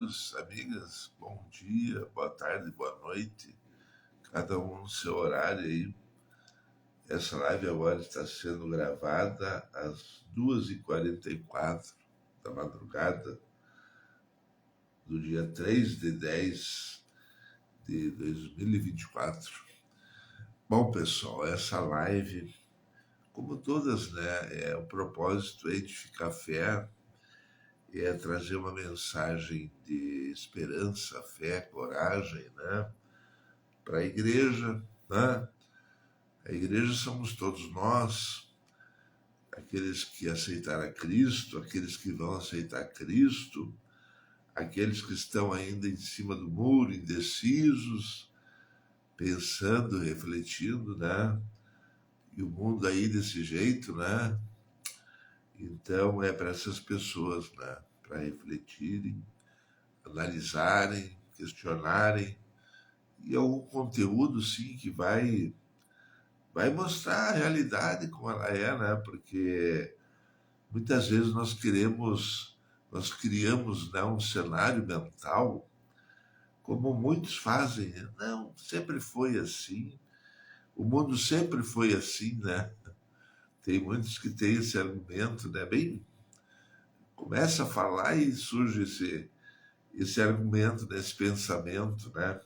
Amigas, bom dia, boa tarde, boa noite, cada um no seu horário aí. Essa live agora está sendo gravada às 2h44 da madrugada do dia 3/10/2024. Bom, pessoal, essa live, como todas, né, o propósito é edificar fé, é trazer uma mensagem de esperança, fé, coragem, né, para a igreja, né? A igreja somos todos nós, aqueles que aceitaram a Cristo, aqueles que vão aceitar Cristo, aqueles que estão ainda em cima do muro, indecisos, pensando, refletindo, né? E o mundo aí desse jeito, né? Então é para essas pessoas, né? Para refletirem, analisarem, questionarem, e algum conteúdo, sim, que vai mostrar a realidade como ela é, né? Porque muitas vezes nós criamos, né, um cenário mental, como muitos fazem, né? Não, sempre foi assim, o mundo sempre foi assim, né? Tem muitos que têm esse argumento, né? Bem, começa a falar e surge esse argumento, né? Esse pensamento, né?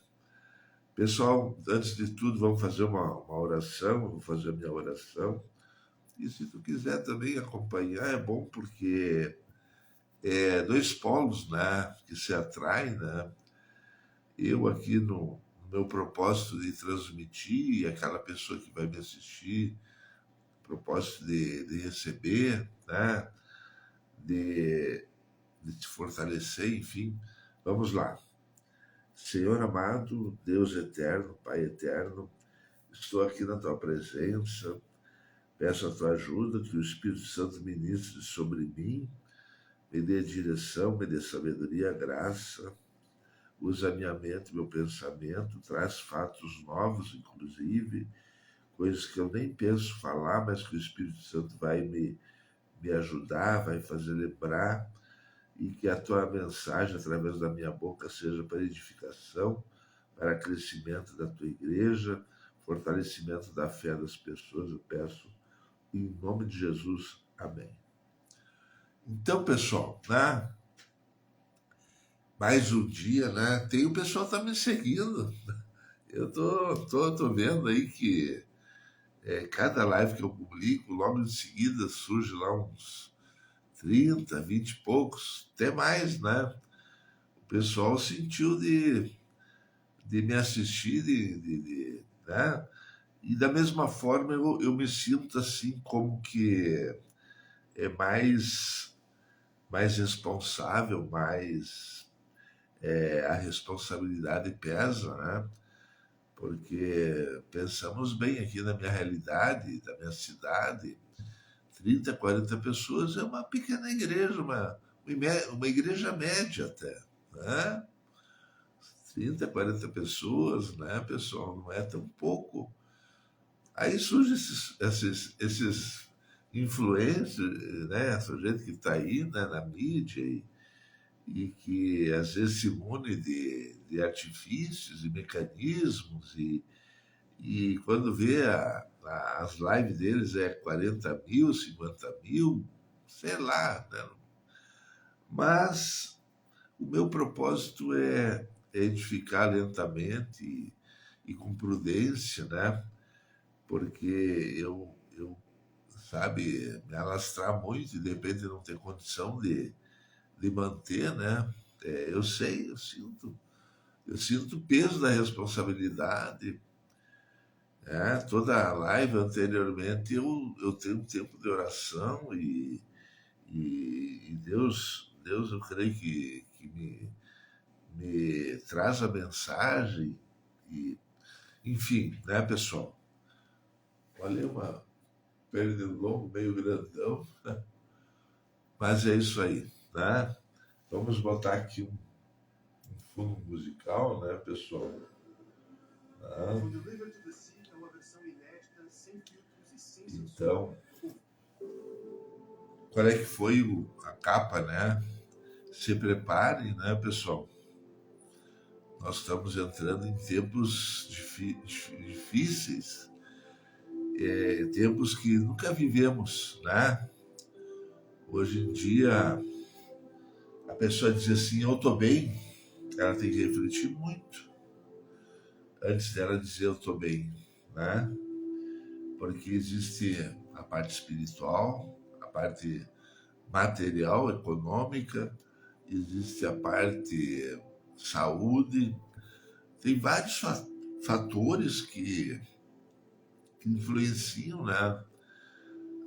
Pessoal, antes de tudo, vamos fazer uma oração, eu vou fazer a minha oração. E se tu quiser também acompanhar, é bom porque dois polos, né, que se atraem, né? Eu aqui no meu propósito de transmitir, e aquela pessoa que vai me assistir, propósito de receber, né? De, de te fortalecer, enfim. Vamos lá. Senhor amado, Deus eterno, Pai eterno, estou aqui na tua presença, peço a tua ajuda, que o Espírito Santo ministre sobre mim, me dê direção, me dê sabedoria, graça. Usa a minha mente, meu pensamento, traz fatos novos, inclusive, coisas que eu nem penso falar, mas que o Espírito Santo vai me ajudar, vai fazer lembrar, e que a tua mensagem, através da minha boca, seja para edificação, para crescimento da tua igreja, fortalecimento da fé das pessoas, eu peço, em nome de Jesus. Amém. Então, pessoal, né? Mais um dia, né? Tem o pessoal que tá me seguindo. Eu tô vendo aí que cada live que eu publico, logo em seguida surge lá uns 30, 20 e poucos, até mais, né? O pessoal sentiu de me assistir, né? E da mesma forma eu me sinto assim como que é mais responsável, a responsabilidade pesa, né? Porque pensamos bem aqui na minha realidade, da minha cidade, 30, 40 pessoas é uma pequena igreja, uma igreja média até, né? 30, 40 pessoas, né, pessoal? Não é tão pouco. Aí surgem esses influencers, né? Essa gente que está aí, né, na mídia e que às vezes se mune de artifícios e mecanismos e quando vê as lives deles é 40 mil, 50 mil, sei lá, né? Mas o meu propósito é edificar lentamente e com prudência, né? Porque sabe, me alastrar muito e de repente não ter condição de manter, né? Eu sei, eu sinto o peso da responsabilidade. Toda a live anteriormente eu tenho um tempo de oração e Deus eu creio que me traz a mensagem e, enfim, né, pessoal? Olha, uma pernilongo meio grandão, mas é isso aí, né? Vamos botar aqui um fundo musical, né, pessoal? Né? Então, qual é que foi a capa, né? Se preparem, né, pessoal? Nós estamos entrando em tempos difíceis, tempos que nunca vivemos, né? Hoje em dia, a pessoa diz assim, eu estou bem, ela tem que refletir muito antes dela dizer eu estou bem, né? Porque existe a parte espiritual, a parte material, econômica, existe a parte saúde, tem vários fatores que influenciam, né? A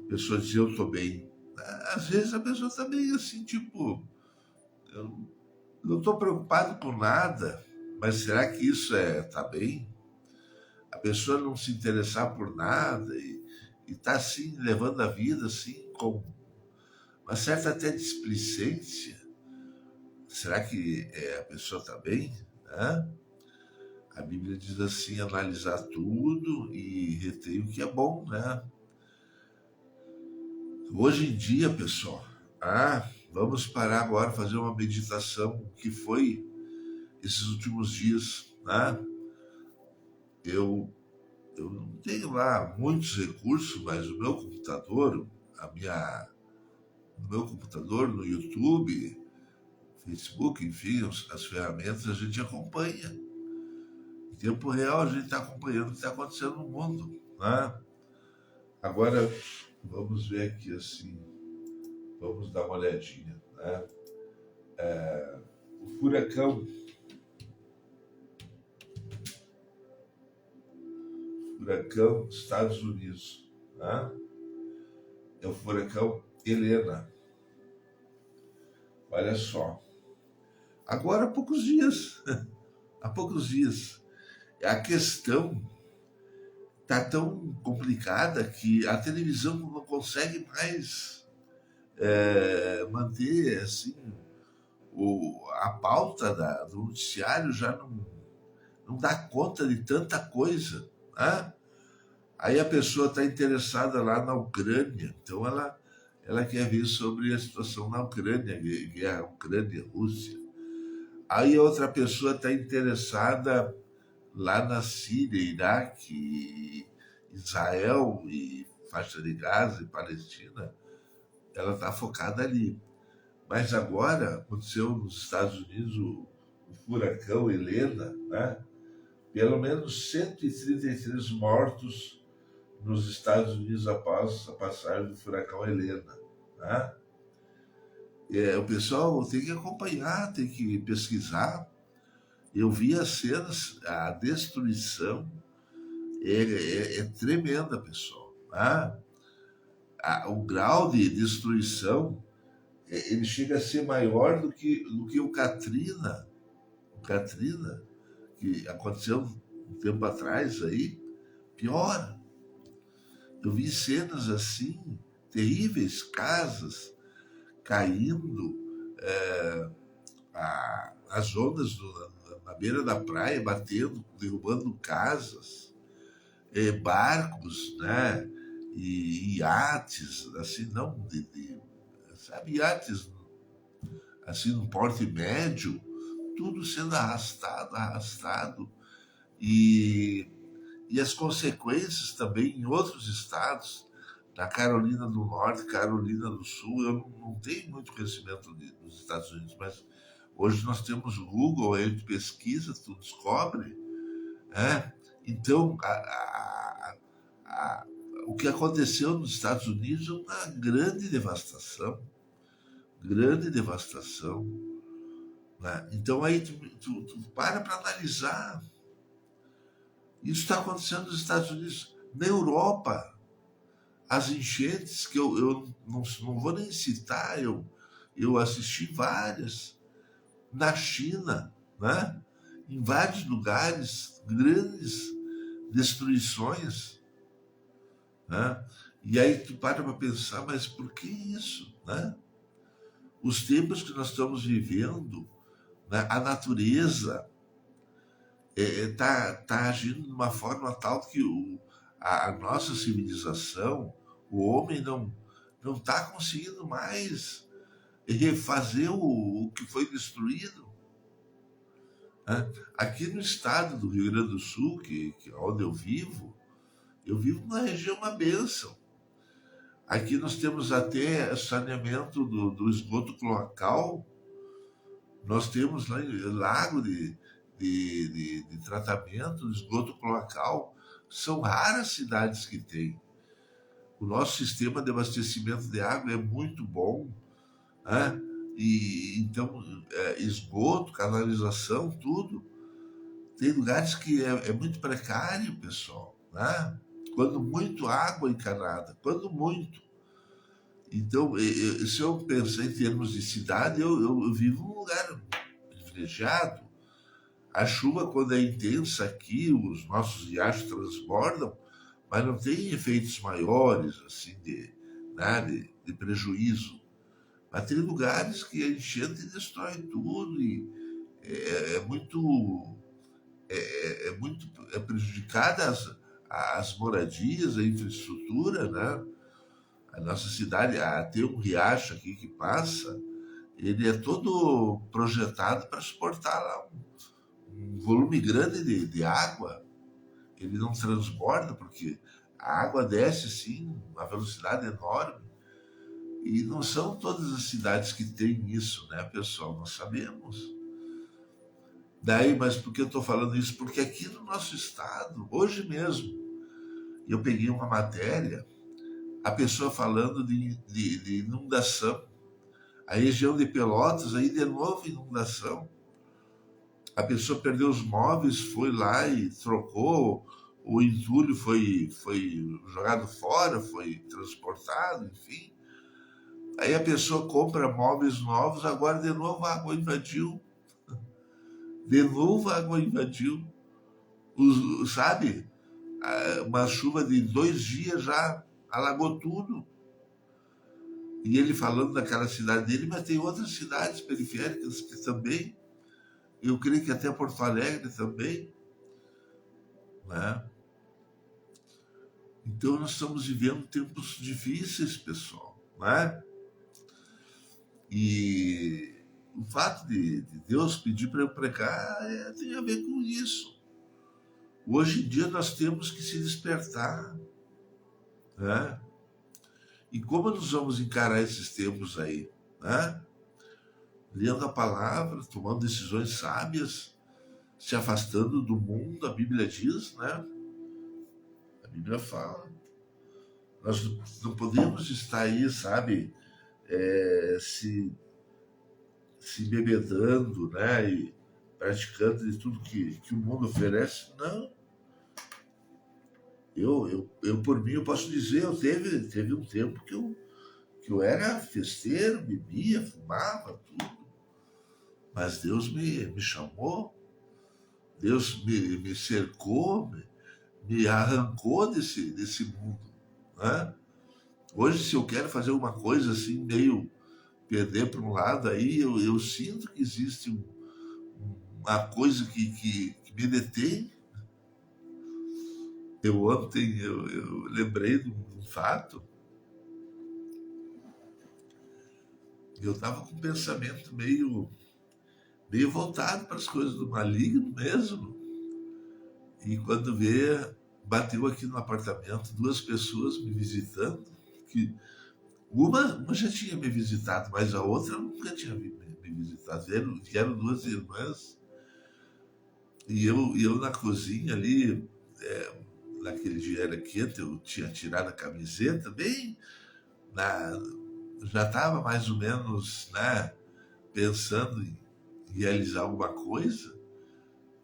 pessoa dizer eu estou bem. Às vezes a pessoa está bem assim, tipo, eu não estou preocupado com nada, mas será que isso tá bem? A pessoa não se interessar por nada e tá assim, levando a vida assim, com uma certa até displicência. Será que a pessoa está bem? Né? A Bíblia diz assim, analisar tudo e reter o que é bom, né? Hoje em dia, pessoal, vamos parar agora, fazer uma meditação. O que foi esses últimos dias, né? Eu, eu não tenho lá muitos recursos, mas o meu computador, no meu computador, no YouTube, Facebook, enfim, as ferramentas a gente acompanha. Em tempo real a gente está acompanhando o que está acontecendo no mundo, né? Agora, vamos ver aqui assim, vamos dar uma olhadinha, né? O furacão Estados Unidos, né? É o furacão Helena. Olha só. Agora há poucos dias, há poucos dias, a questão está tão complicada que a televisão não consegue mais manter assim a pauta do noticiário já não dá conta de tanta coisa, né? Aí a pessoa está interessada lá na Ucrânia, então ela quer ver sobre a situação na Ucrânia, guerra Ucrânia-Rússia. Aí a outra pessoa está interessada lá na Síria, Iraque, Israel e faixa de Gaza e Palestina. Ela está focada ali. Mas agora aconteceu nos Estados Unidos o furacão Helena, né? Pelo menos 133 mortos nos Estados Unidos após a passagem do furacão Helena, né? O pessoal tem que acompanhar, tem que pesquisar. Eu vi as cenas, a destruição é tremenda, pessoal. Né? O grau de destruição ele chega a ser maior do que o Katrina, que aconteceu um tempo atrás aí, pior. Eu vi cenas assim, terríveis, casas caindo, as ondas na beira da praia batendo, derrubando casas, barcos, né? E iates, assim, não, sabe, iates, assim, no porte médio, tudo sendo arrastado, arrastado. E, e as consequências também em outros estados, na Carolina do Norte, Carolina do Sul, eu não tenho muito conhecimento dos Estados Unidos, mas hoje nós temos o Google, aí tu pesquisa, tu descobre, né? Então, a, o que aconteceu nos Estados Unidos é uma grande devastação, né? Então aí tu para analisar. Isso está acontecendo nos Estados Unidos, na Europa, as enchentes que eu não vou nem citar, eu assisti várias, na China, né? Em vários lugares, grandes destruições, né? E aí tu para pensar, mas por que isso, né? Os tempos que nós estamos vivendo, né? A natureza tá agindo de uma forma tal que a nossa civilização, o homem não está conseguindo mais. refazer o que foi destruído, né? Aqui no estado do Rio Grande do Sul, que é onde eu vivo numa região uma bênção. Aqui nós temos até saneamento do esgoto cloacal, nós temos lá lago de tratamento de esgoto cloacal. São raras cidades que têm. O nosso sistema de abastecimento de água é muito bom, né? E então, esgoto, canalização, tudo. Tem lugares que é muito precário, pessoal, né? Quando muito água encanada, quando muito. Então, se eu pensar em termos de cidade, eu vivo num lugar privilegiado. A chuva, quando é intensa aqui, os nossos riachos transbordam, mas não tem efeitos maiores, assim, né, de prejuízo. Mas tem lugares que a enchente destrói tudo e é, é muito, é muito prejudicada as moradias, a infraestrutura, né? A nossa cidade, tem um riacho aqui que passa, ele é todo projetado para suportar lá um volume grande de água. Ele não transborda porque a água desce sim, uma velocidade enorme. E não são todas as cidades que têm isso, né, pessoal? Nós sabemos. Daí, mas por que eu estou falando isso? Porque aqui no nosso estado, hoje mesmo, eu peguei uma matéria, a pessoa falando de inundação. A região de Pelotas, aí de novo inundação. A pessoa perdeu os móveis, foi lá e trocou, o entulho foi jogado fora, foi transportado, enfim. Aí a pessoa compra móveis novos, agora de novo a água invadiu, de novo a água invadiu, sabe? Uma chuva de 2 dias já alagou tudo. E ele falando daquela cidade dele, mas tem outras cidades periféricas que também, eu creio que até Porto Alegre também, né? Então nós estamos vivendo tempos difíceis, pessoal, né? E o fato de Deus pedir para eu pregar tem a ver com isso. Hoje em dia nós temos que se despertar, né? E como nós vamos encarar esses tempos aí, né? Lendo a palavra, tomando decisões sábias, se afastando do mundo, a Bíblia diz, né? A Bíblia fala. Nós não podemos estar aí, sabe, se bebedando, né? E praticando de tudo que o mundo oferece. Não. Por mim, eu posso dizer, teve um tempo que eu era festeiro, bebia, fumava, tudo. Mas Deus me chamou, Deus me cercou, me arrancou desse mundo, né? Hoje, se eu quero fazer uma coisa assim, meio perder para um lado, aí eu sinto que existe uma coisa que me detém. Ontem eu lembrei de um fato, eu estava com um pensamento meio voltado para as coisas do maligno mesmo. E quando vê, bateu aqui no apartamento 2 pessoas me visitando, que uma já tinha me visitado, mas a outra nunca tinha me visitado. Vieram 2 irmãs e eu na cozinha ali, naquele dia era quente, eu tinha tirado a camiseta, bem, na, já estava mais ou menos, né, pensando em realizar alguma coisa.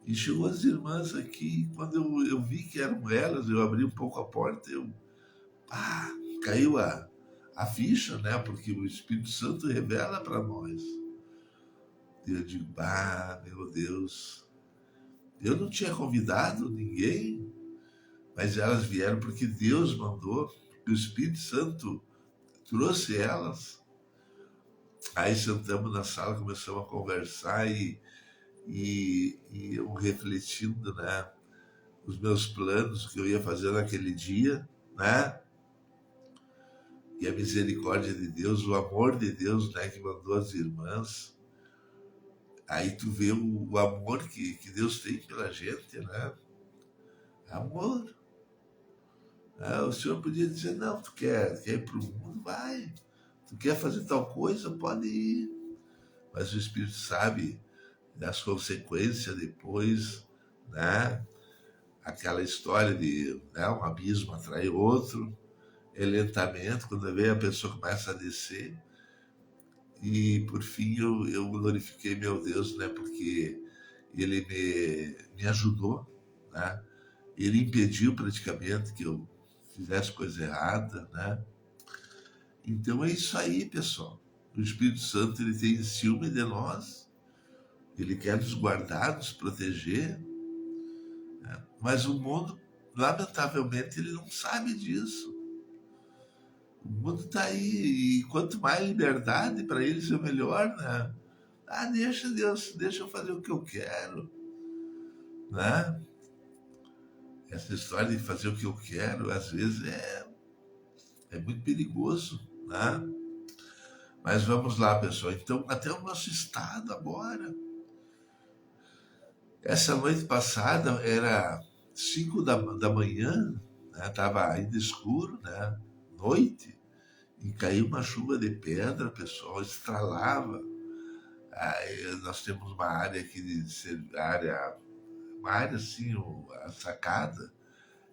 E chegou as irmãs aqui, quando eu vi que eram elas, eu abri um pouco a porta, pá, caiu a ficha, né? Porque o Espírito Santo revela para nós. E eu digo, meu Deus, eu não tinha convidado ninguém, mas elas vieram porque Deus mandou, porque o Espírito Santo trouxe elas. Aí sentamos na sala, começamos a conversar e eu refletindo, né? Os meus planos, o que eu ia fazer naquele dia, né? e a misericórdia de Deus, o amor de Deus, né, que mandou as irmãs. Aí tu vê o amor que Deus tem pela gente, né? Amor. Ah, o Senhor podia dizer, não, tu quer ir para o mundo? Vai. Tu quer fazer tal coisa? Pode ir. Mas o Espírito sabe das consequências depois, né? Aquela história de, né, um abismo atrai outro, é lentamente, quando vem a pessoa começa a descer, e por fim eu glorifiquei meu Deus, né? Porque ele me ajudou, né? Ele impediu praticamente que eu fizesse coisa errada, né? Então é isso aí, pessoal. O Espírito Santo ele tem ciúme de nós, ele quer nos guardar, nos proteger, mas o mundo, lamentavelmente, ele não sabe disso. O mundo está aí e quanto mais liberdade para eles é melhor, né? Ah, deixa Deus, deixa eu fazer o que eu quero, né? Essa história de fazer o que eu quero, às vezes é muito perigoso, né? Mas vamos lá, pessoal. Então, até o nosso estado agora. Essa noite passada era 5 da manhã, né? Tava ainda escuro, né? Noite, e caiu uma chuva de pedra, pessoal, estralava. Aí, nós temos uma área aqui uma área assim, a sacada,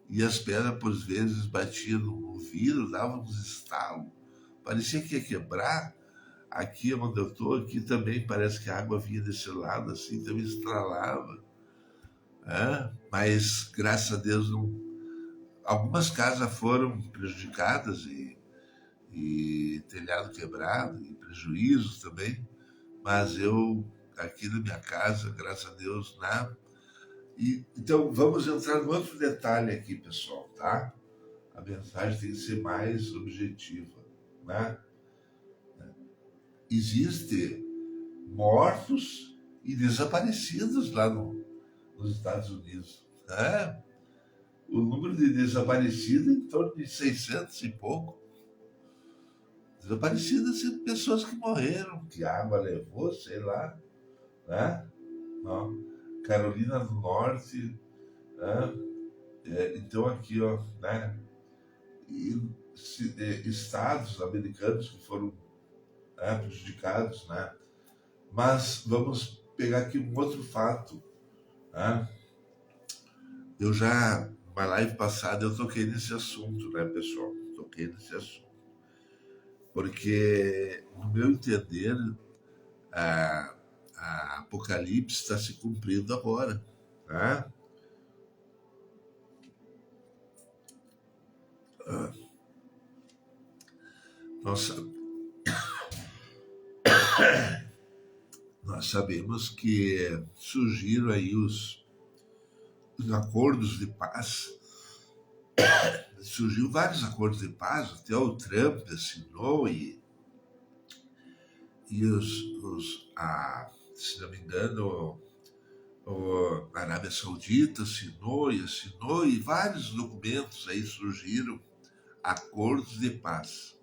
e as pedras, por vezes, batiam no vidro, davam uns estalos. Parecia que ia quebrar. Aqui onde eu estou, aqui também parece que a água vinha desse lado, assim, também estralava. Né? Mas, graças a Deus, não... algumas casas foram prejudicadas e telhado quebrado, e prejuízos também. Mas eu, aqui na minha casa, graças a Deus, nada. Então, vamos entrar no outro detalhe aqui, pessoal, tá? A mensagem tem que ser mais objetiva, né? Existe mortos e desaparecidos lá nos Estados Unidos, né? O número de desaparecidos é em torno de 600 e pouco. Desaparecidas são pessoas que morreram, que a água levou, sei lá, né? Não. Carolina do Norte, né? Então aqui, ó, né? E, estados americanos que foram, né, prejudicados, né? Mas vamos pegar aqui um outro fato, né? Eu já, na live passada, eu toquei nesse assunto, né, pessoal? Toquei nesse assunto. Porque, no meu entender, a, a Apocalipse está se cumprindo agora, né? Nós, nós sabemos que surgiram aí os acordos de paz. Surgiu vários acordos de paz, até o Trump assinou e se não me engano, a Arábia Saudita assinou e vários documentos aí surgiram, acordos de paz.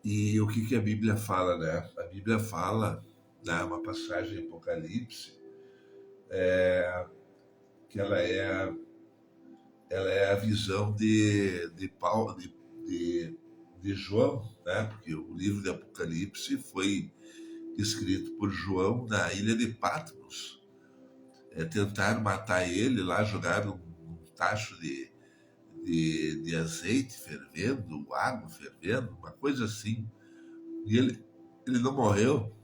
E o que a Bíblia fala, né? A Bíblia fala, né, uma passagem em Apocalipse, que ela é a visão de Paulo, de João, né? Porque o livro de Apocalipse foi escrito por João na ilha de Patmos. Tentaram matar ele lá, jogaram um tacho de azeite fervendo, água fervendo, uma coisa assim. E ele não morreu.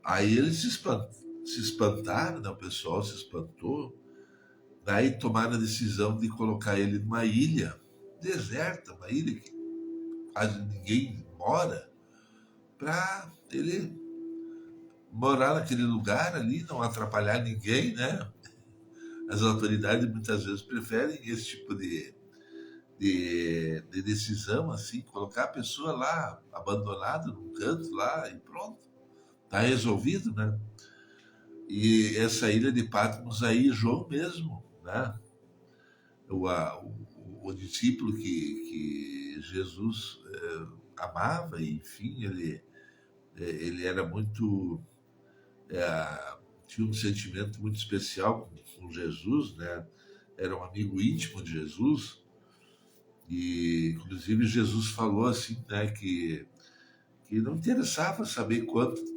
Aí eles se espantaram, né? O pessoal se espantou. Daí tomaram a decisão de colocar ele numa ilha deserta, uma ilha que quase ninguém mora, para ele morar naquele lugar ali, não atrapalhar ninguém, né? As autoridades muitas vezes preferem esse tipo de decisão, assim, colocar a pessoa lá, abandonada num canto lá e pronto, tá resolvido, né? E essa ilha de Patmos aí, João mesmo, né? O o discípulo que Jesus amava, e, enfim, ele era muito, tinha um sentimento muito especial com Jesus, né? Era um amigo íntimo de Jesus, e inclusive Jesus falou assim, né, que não interessava saber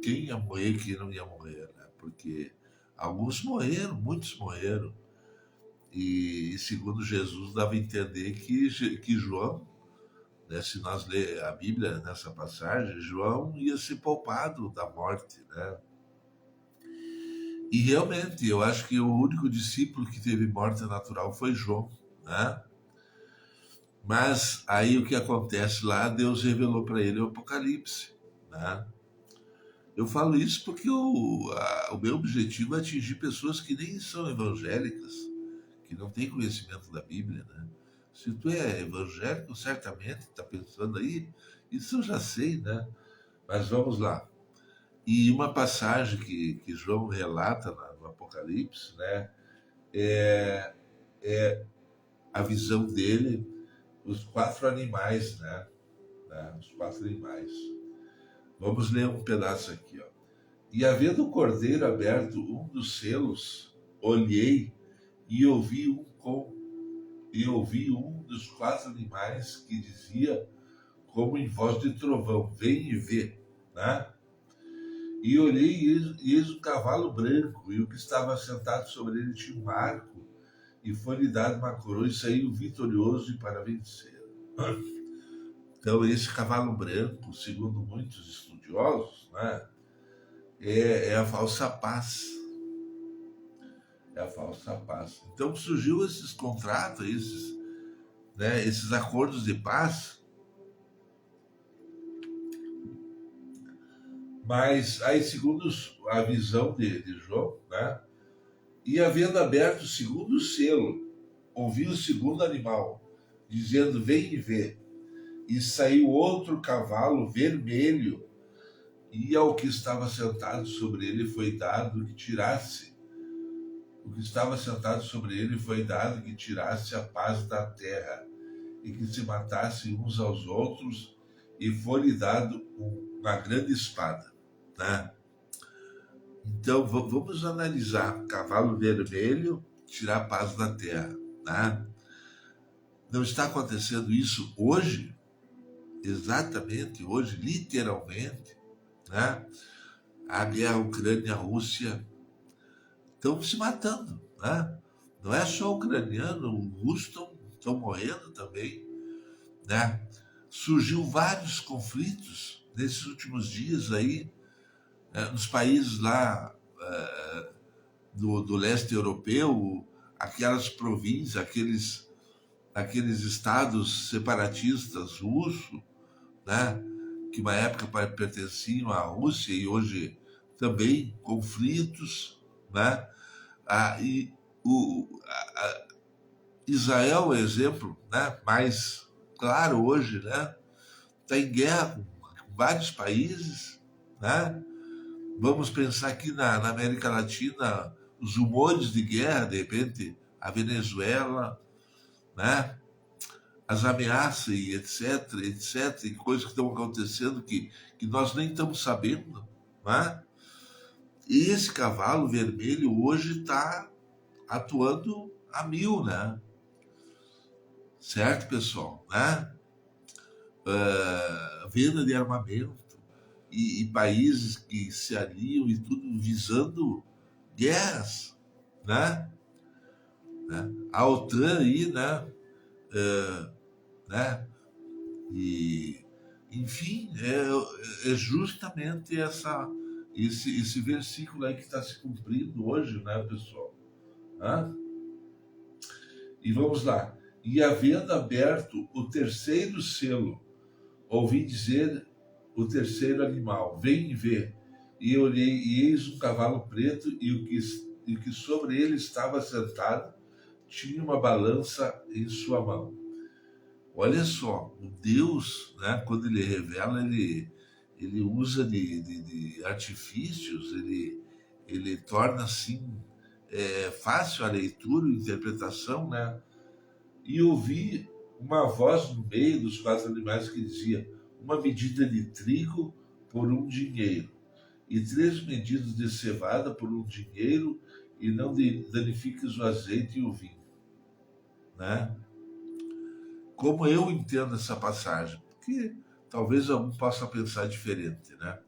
quem ia morrer e quem não ia morrer, né? Porque alguns morreram, muitos morreram, e segundo Jesus dava a entender que João, né, se nós ler a Bíblia nessa passagem, João ia ser poupado da morte, né? E realmente, eu acho que o único discípulo que teve morte natural foi João, né? Mas aí o que acontece lá, Deus revelou para ele o Apocalipse, né? Eu falo isso porque o meu objetivo é atingir pessoas que nem são evangélicas, que não têm conhecimento da Bíblia, né? Se tu é evangélico, certamente está pensando aí, isso eu já sei, né? Mas vamos lá. E uma passagem que João relata no Apocalipse, né? É a visão dele, os quatro animais, né? Os quatro animais. Vamos ler um pedaço aqui, ó. E havendo o cordeiro aberto um dos selos, olhei e ouvi um dos quatro animais que dizia, como em voz de trovão, vem e vê, né? E olhei e eis um cavalo branco, e o que estava sentado sobre ele tinha um arco, e foi-lhe dado uma coroa e saiu vitorioso e para vencer. Então, esse cavalo branco, segundo muitos estudiosos, né, é a falsa paz. É a falsa paz. Então, surgiu esses contratos, esses acordos de paz, mas aí, segundo a visão de João, né, e havendo aberto o segundo selo, ouvi o segundo animal, dizendo, vem e vê. E saiu outro cavalo vermelho, e ao que estava sentado sobre ele foi dado que tirasse. O que estava sentado sobre ele foi dado que tirasse a paz da terra, e que se matassem uns aos outros, e foi-lhe dado uma grande espada, né? Então, vamos analisar. Cavalo vermelho, tirar a paz da terra, né? Não está acontecendo isso hoje? Exatamente hoje, literalmente, né? A guerra Ucrânia-Rússia estão se matando, né? Não é só ucraniano, os russos estão morrendo também, né? Surgiu vários conflitos nesses últimos dias aí, nos países lá do leste europeu, aquelas províncias, aqueles estados separatistas russos, né? Que uma época pertenciam à Rússia e hoje também conflitos, né? E Israel é exemplo, né? Mais claro hoje, né? Está em guerra com vários países, né? Vamos pensar aqui na América Latina, os rumores de guerra, de repente, a Venezuela, né? As ameaças e etc, etc, e coisas que estão acontecendo que nós nem estamos sabendo, né? E esse cavalo vermelho hoje está atuando a mil, né? Certo, pessoal? Né? Venda de armamento e países que se aliam e tudo visando guerras, né? A OTAN aí, né? E, enfim, é justamente esse versículo aí que está se cumprindo hoje, né, pessoal? Né? E vamos lá. E havendo aberto o terceiro selo, ouvi dizer o terceiro animal, vem e vê. E olhei, e eis um cavalo preto, e o que sobre ele estava sentado tinha uma balança em sua mão. Olha só, o Deus, né, quando ele revela, ele usa de artifícios, ele torna assim fácil a leitura e interpretação, né? E ouvi uma voz no meio dos quatro animais que dizia: uma medida de trigo por um dinheiro, e 3 medidas de cevada por um dinheiro, e não danifiques o azeite e o vinho. Né? Como eu entendo essa passagem? Porque talvez algum possa pensar diferente, né?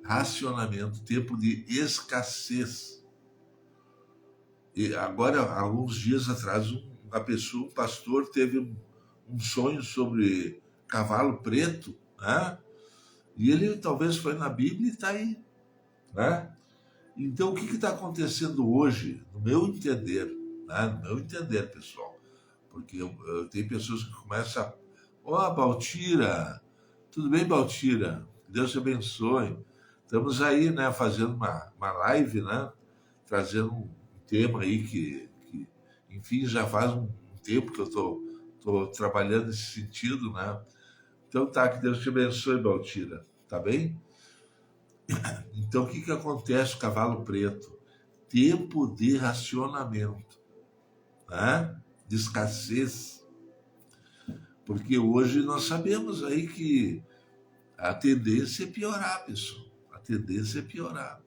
Racionamento, tempo de escassez. E agora, alguns dias atrás, uma pessoa, um pastor, teve um sonho sobre cavalo preto, né? E ele talvez foi na Bíblia e está aí, né? Então, o que está acontecendo hoje, no meu entender, né? No meu entender, pessoal? Porque tem pessoas que começam a... Ó, Baltira, tudo bem, Baltira? Deus te abençoe. Estamos aí, né, fazendo uma live, né? Trazendo um tema aí que enfim, já faz um tempo que eu tô trabalhando nesse sentido, né? Então tá, que Deus te abençoe, Baltira. Tá bem? Então, o que que acontece com o cavalo preto? Tempo de racionamento, né? De escassez. Porque hoje nós sabemos aí que a tendência é piorar, pessoal. A tendência é piorar.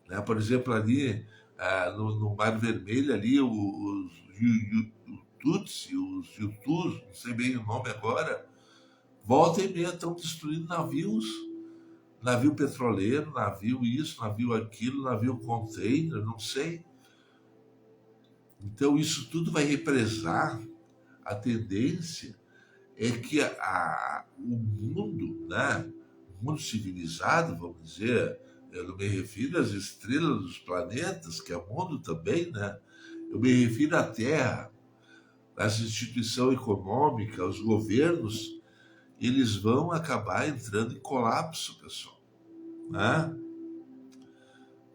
Né? Por exemplo, ali no Mar Vermelho, ali, os Tutsi, os Yutus, não sei bem o nome agora, volta e meia estão destruindo navios, navio petroleiro, navio isso, navio aquilo, navio container, não sei. Então, isso tudo vai represar a tendência é que o mundo, né, o mundo civilizado, vamos dizer, eu não me refiro às estrelas dos planetas, que é o mundo também, né? Eu me refiro à Terra, às instituições econômicas, aos governos, eles vão acabar entrando em colapso, pessoal, né?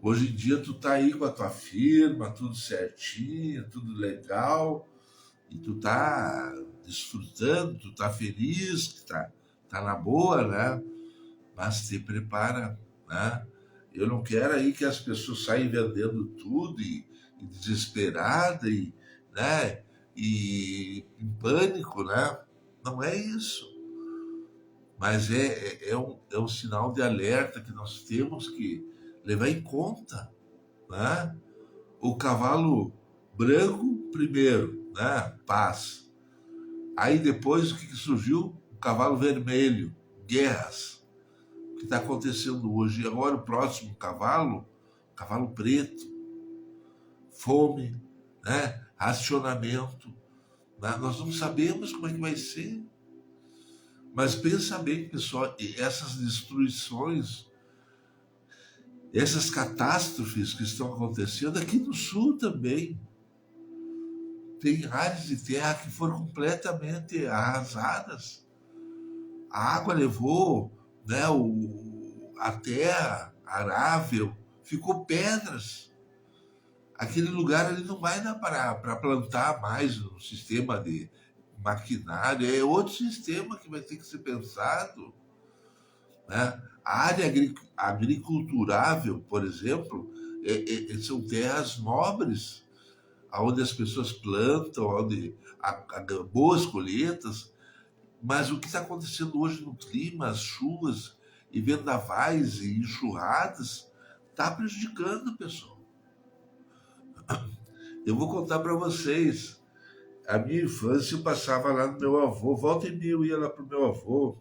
Hoje em dia tu tá aí com a tua firma, tudo certinho, tudo legal, e tu tá desfrutando, tu tá feliz, tá na boa, né? Mas te prepara, né? Eu não quero aí que as pessoas saiam vendendo tudo e desesperada e, né? E em pânico, né? Não é isso. Mas é um sinal de alerta que nós temos que levar em conta, né? O cavalo branco primeiro, né? Paz. Aí depois o que surgiu? O cavalo vermelho, guerras. O que está acontecendo hoje? E agora o próximo cavalo, cavalo preto, fome, né? Racionamento. Né? Nós não sabemos como é que vai ser. Mas pensa bem, pessoal, essas destruições, essas catástrofes que estão acontecendo aqui no sul também. Tem áreas de terra que foram completamente arrasadas. A água levou, né, a terra arável, ficou pedras. Aquele lugar ali não vai dar para plantar mais no sistema de maquinário, é outro sistema que vai ter que ser pensado. Né? A área agriculturável, por exemplo, são terras nobres, onde as pessoas plantam, onde há boas colheitas, mas o que está acontecendo hoje no clima, as chuvas e vendavais e enxurradas, está prejudicando, pessoal. Eu vou contar para vocês. A minha infância eu passava lá no meu avô, volta e meia eu ia lá pro meu avô,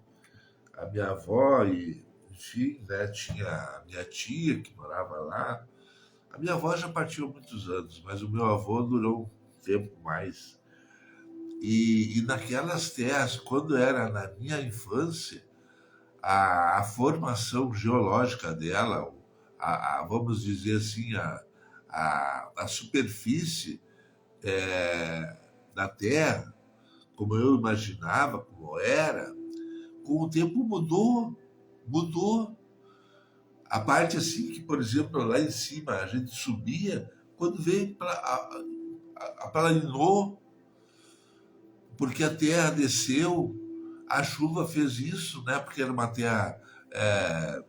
a minha avó e, enfim, né, tinha a minha tia que morava lá. A minha avó já partiu há muitos anos, mas o meu avô durou um tempo mais. E naquelas terras, quando era na minha infância, a formação geológica dela, vamos dizer assim, a superfície da Terra, como eu imaginava, como era, com o tempo mudou, mudou. A parte assim que, por exemplo, lá em cima a gente subia, quando veio aplaninou, porque a terra desceu, a chuva fez isso, né? Porque era uma terra, é,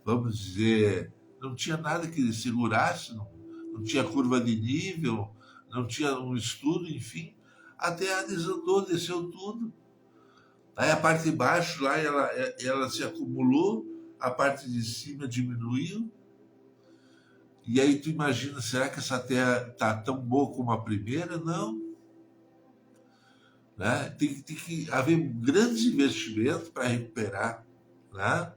vamos dizer, não tinha nada que segurasse, não tinha curva de nível, não tinha um estudo, enfim. a terra desandou, desceu tudo. Aí a parte de baixo lá, ela se acumulou, a parte de cima diminuiu. E aí tu imagina, será que essa terra tá tão boa como a primeira? Não, né? Tem que haver grandes investimentos para recuperar, né?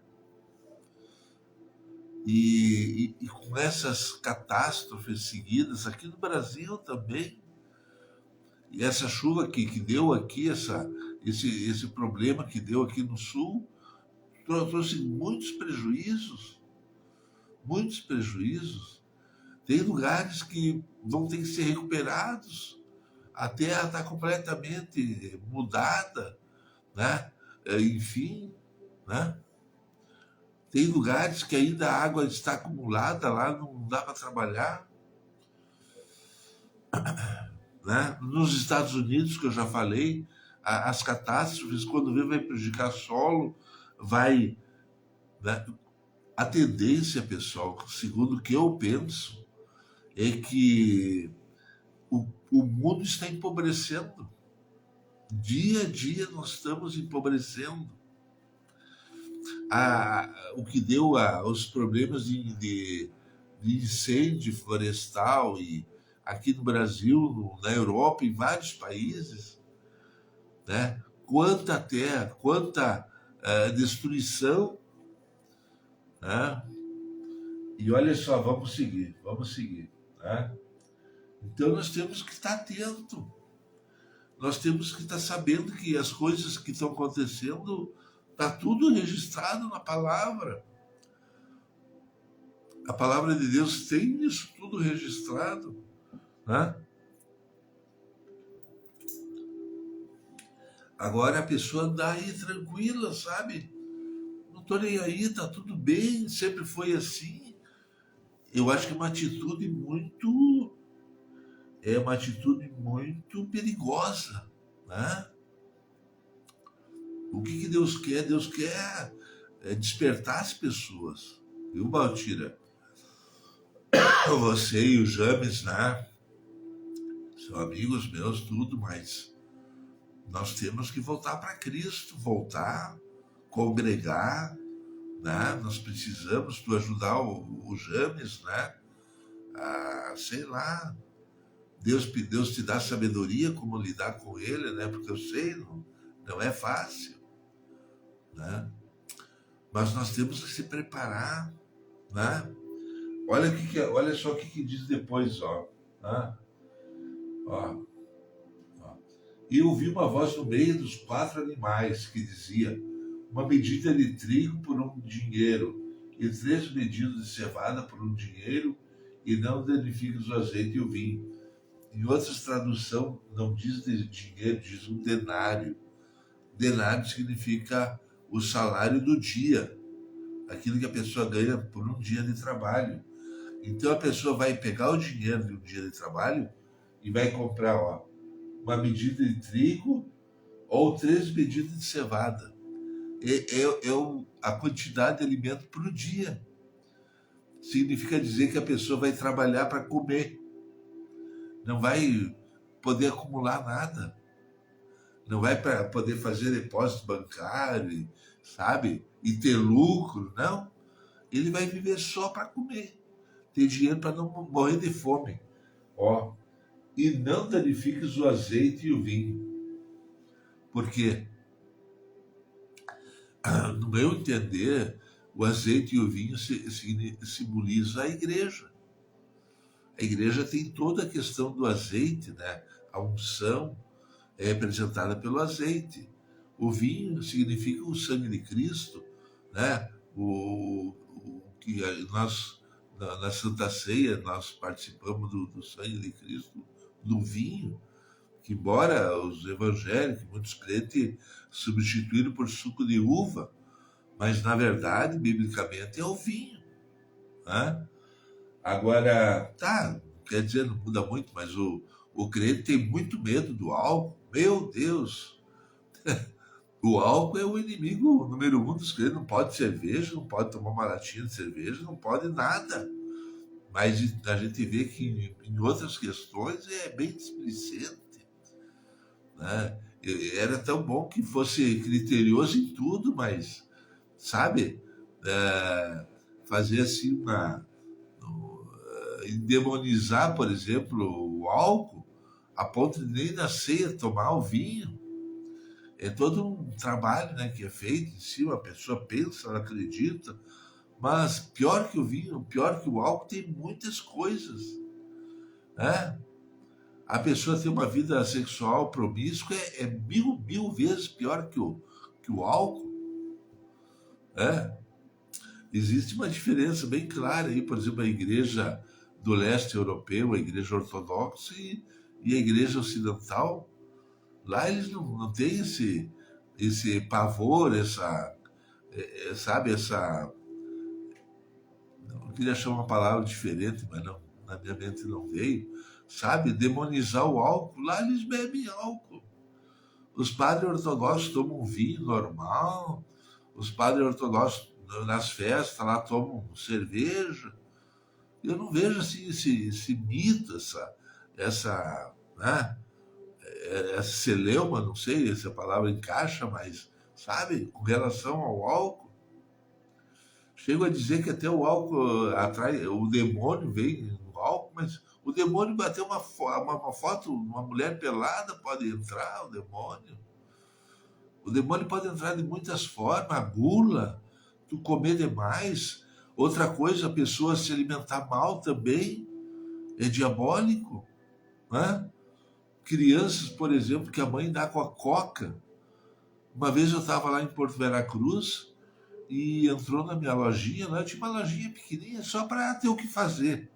E com essas catástrofes seguidas aqui no Brasil também, e essa chuva que deu aqui, esse problema que deu aqui no sul, trouxe muitos prejuízos, muitos prejuízos. Tem lugares que vão ter que ser recuperados. A terra está completamente mudada, né? Enfim, né? Tem lugares que ainda a água está acumulada lá, não dá para trabalhar, né? Nos Estados Unidos, que eu já falei, as catástrofes, quando vê, vai prejudicar solo, vai, né? A tendência, pessoal, segundo o que eu penso, é que o mundo está empobrecendo. Dia a dia nós estamos empobrecendo. O que deu os problemas de incêndio florestal e aqui no Brasil, na Europa, em vários países, né? Quanta terra, quanta destruição, né? E olha só, vamos seguir, né? Então nós temos que estar atento, nós temos que estar sabendo que as coisas que estão acontecendo, está tudo registrado na palavra. A palavra de Deus tem isso tudo registrado, né? Agora a pessoa anda aí tranquila, sabe? Não tô nem aí, tá tudo bem, sempre foi assim. Eu acho que é uma atitude muito perigosa, né? O que Deus quer? Deus quer despertar as pessoas, viu, Baltira? Você e o James, né? São amigos meus, tudo, mas nós temos que voltar para Cristo, voltar, congregar, né? Nós precisamos tu ajudar o James, né? Sei lá, Deus te dá sabedoria como lidar com ele, né? Porque eu sei, não é fácil, né? Mas nós temos que se preparar, né? Olha só o que diz depois, ó, né? Ó, ó. E ouvi uma voz no meio dos 4 animais que dizia: uma medida de trigo por um dinheiro e 3 medidas de cevada por um dinheiro, e não danifiques o azeite e o vinho. Em outras traduções, não diz de dinheiro, diz um denário. Denário significa o salário do dia, aquilo que a pessoa ganha por um dia de trabalho. Então a pessoa vai pegar o dinheiro de um dia de trabalho e vai comprar, ó, uma medida de trigo ou 3 medidas de cevada. A quantidade de alimento para o dia. Significa dizer que a pessoa vai trabalhar para comer. Não vai poder acumular nada. Não vai poder fazer depósito bancário, sabe? E ter lucro, não. Ele vai viver só para comer. Ter dinheiro para não morrer de fome. Ó, e não danifiques o azeite e o vinho. Porque, no meu entender, o azeite e o vinho simbolizam a igreja. A igreja tem toda a questão do azeite, né? A unção é representada pelo azeite. O vinho significa o sangue de Cristo, né? O que nós, na Santa Ceia, nós participamos do sangue de Cristo, do vinho, que embora os evangélicos, muitos crentes, substituíram por suco de uva, mas na verdade, biblicamente, é o vinho, né? Agora, tá, quer dizer, não muda muito, mas o crente tem muito medo do álcool. Meu Deus! O álcool é o inimigo número 1 dos crentes. Não pode cerveja, não pode tomar uma latinha de cerveja, não pode nada. Mas a gente vê que em outras questões é bem displicente. né? Era tão bom que fosse criterioso em tudo, mas, sabe, é, fazer assim endemonizar, por exemplo, o álcool, a ponto de nem na ceia tomar o vinho. É todo um trabalho, né, que é feito em cima, a pessoa pensa, ela acredita, mas pior que o vinho, pior que o álcool, tem muitas coisas, né? A pessoa ter uma vida sexual promíscua é mil vezes pior que o álcool, né? Existe uma diferença bem clara aí, por exemplo, a igreja do leste europeu, a igreja ortodoxa e a igreja ocidental. Lá eles não têm esse pavor, sabe, eu queria achar uma palavra diferente, mas não, na minha mente não veio, sabe, demonizar o álcool. Lá eles bebem álcool. Os padres ortodoxos tomam vinho normal, os padres ortodoxos nas festas lá tomam cerveja. Eu não vejo assim esse mito, né, essa celeuma, não sei se a palavra encaixa, mas, sabe, com relação ao álcool, chego a dizer que até o álcool atrai, o demônio vem no álcool, mas o demônio bateu uma foto, uma mulher pelada, pode entrar o demônio. O demônio pode entrar de muitas formas, a gula, tu comer demais. Outra coisa, a pessoa se alimentar mal também é diabólico, né? Crianças, por exemplo, que a mãe dá com a coca. Uma vez eu estava lá em Porto Veracruz e entrou na minha lojinha, né? Eu tinha uma lojinha pequenininha só para ter o que fazer.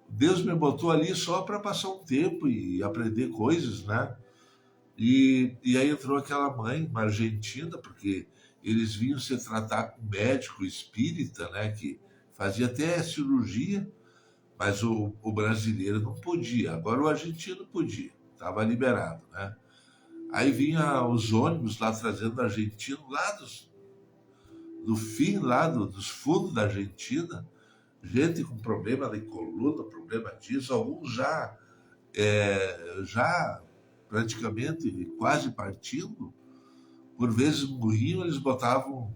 Deus me botou ali só para passar um tempo e aprender coisas, né? E aí entrou aquela mãe, uma argentina, porque eles vinham se tratar com um médico espírita, né? Que fazia até cirurgia, mas o brasileiro não podia. Agora o argentino podia, estava liberado, né? Aí vinha os ônibus lá trazendo argentino lá do fim, lá dos fundos da Argentina, gente com problema de coluna, problema disso, alguns já praticamente quase partindo, por vezes morriam, eles botavam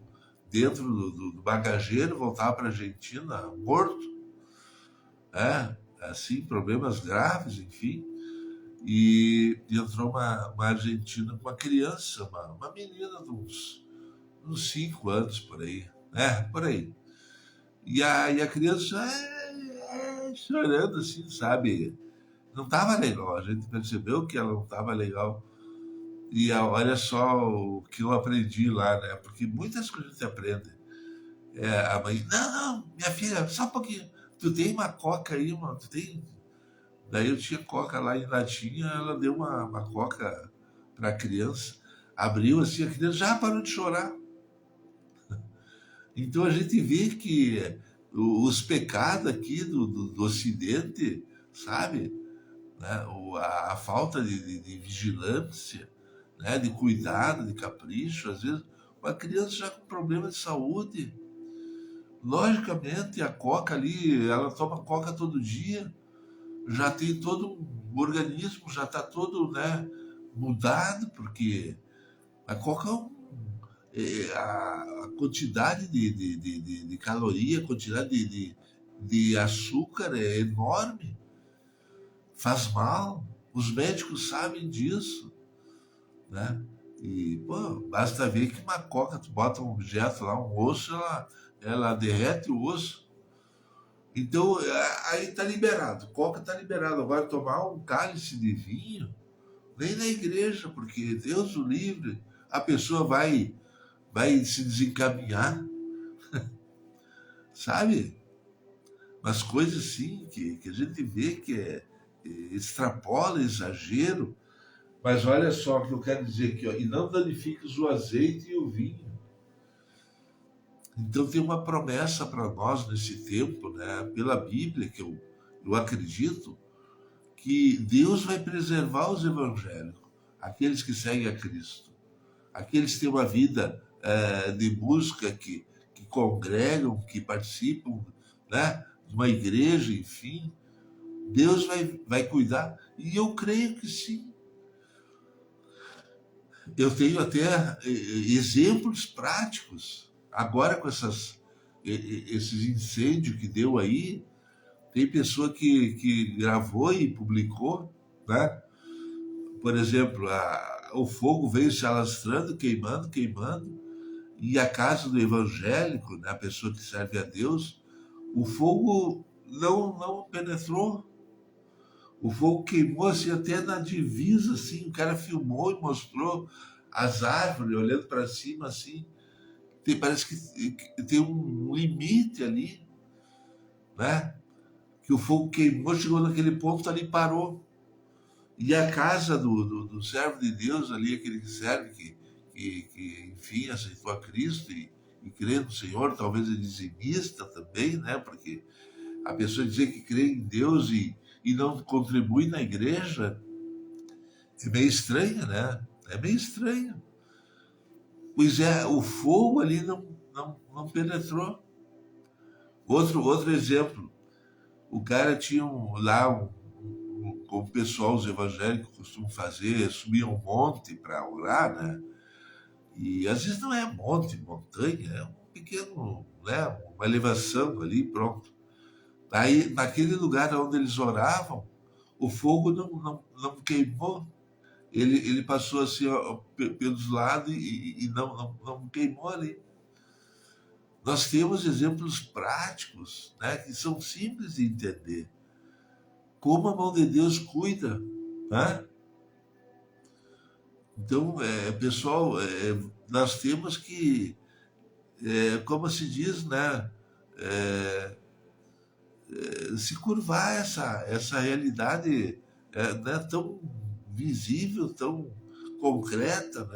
dentro do bagageiro, voltavam para a Argentina morto, né? Assim, problemas graves, enfim. E entrou uma argentina com uma criança, uma menina de uns 5 anos por aí, né? Por aí. E a criança chorando assim, sabe? Não estava legal, a gente percebeu que ela não estava legal. E olha só o que eu aprendi lá, né? Porque muitas coisas a gente aprende. A mãe, não, não, minha filha, só um pouquinho. Tu tem uma coca aí, mano? Tu tem. Daí eu tinha coca lá em latinha, ela deu uma coca para a criança, abriu assim, a criança já parou de chorar. Então a gente vê que os pecados aqui do Ocidente, sabe? Né? A falta de vigilância, né? De cuidado, de capricho, às vezes uma criança já com problema de saúde, logicamente a coca ali, ela toma coca todo dia, já tem todo o organismo, já está todo, né, mudado, porque a coca a quantidade de caloria, a quantidade de açúcar é enorme, faz mal, os médicos sabem disso, né? E, pô, basta ver que uma coca, tu bota um objeto lá, um osso, ela derrete o osso. Então, aí tá liberado, coca tá liberado. Agora, tomar um cálice de vinho, nem na igreja, porque Deus o livre, a pessoa vai se desencaminhar, sabe? Umas coisas assim que a gente vê que extrapola, exagero. Mas olha só o que eu quero dizer aqui, ó, e não danifiques o azeite e o vinho. Então tem uma promessa para nós nesse tempo, né? Pela Bíblia, que eu acredito, que Deus vai preservar os evangélicos, aqueles que seguem a Cristo, aqueles que têm uma vida de busca, que congregam, que participam, né, de uma igreja, enfim. Deus vai cuidar. E eu creio que sim. Eu tenho até exemplos práticos. Agora com esses incêndios que deu aí, tem pessoa que gravou e publicou, né? Por exemplo, o fogo veio se alastrando, queimando, queimando, e a casa do evangélico, né, a pessoa que serve a Deus, o fogo não penetrou. O fogo queimou assim até na divisa, assim. O cara filmou e mostrou as árvores olhando para cima, assim. Parece que tem um limite ali, né? Que o fogo queimou, chegou naquele ponto ali, parou. E a casa do servo de Deus ali, aquele que serve, que enfim, aceitou a Cristo e crê no Senhor, talvez é dizimista também, né? Porque a pessoa dizer que crê em Deus e não contribui na igreja é meio estranho, né? É meio estranho. Pois é, o fogo ali não penetrou. Outro exemplo, o cara tinha como o pessoal, os evangélicos costumam fazer, subir um monte para orar, né? E às vezes não é monte, montanha, é um pequeno, né? Uma elevação ali, pronto. Aí, naquele lugar onde eles oravam, o fogo não queimou. Ele passou assim ó, pelos lados e não queimou ali. Nós temos exemplos práticos, né, que são simples de entender. Como a mão de Deus cuida, né? Então, pessoal, nós temos que, como se diz, né, é, se curvar essa realidade né, tão visível, tão concreta,